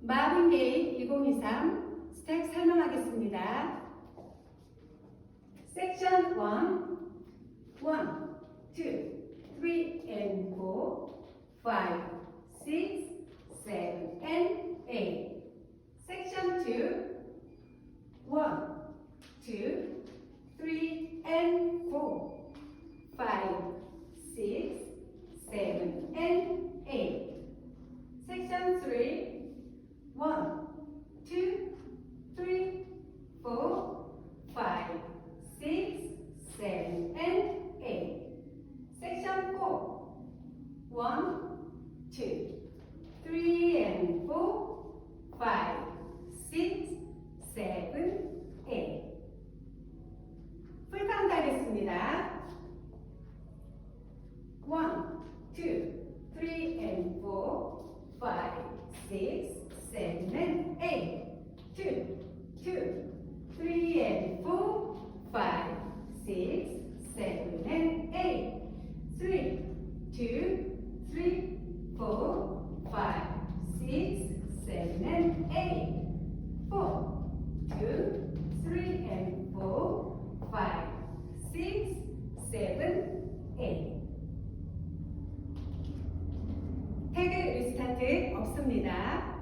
마빈 게이 2023 스택 설명하겠습니다. 섹션 1, 1, 2, 3 and 4, 5, 6, 7 and 8. Section 2, 1, 2, 3 and 4, 5, 6, 7 and 8. Section 3, 1, 2, 3, 4, 5, 6, 7 and 8. Section 4, 1, 2, 3 and 4, 5, 6, 7, 8. 풀카운트 하겠습니다. 1, 2, 3 and 4, 5, 6, 7 and 8. 2, 2, 3 and 4, 5, 6, 7 and 8. 3, 2, 3, 4, 5, 6, 7 and 8. 4, 2, 3 and 4, 5, 6, 7, 8. 태그 리스타트 없습니다.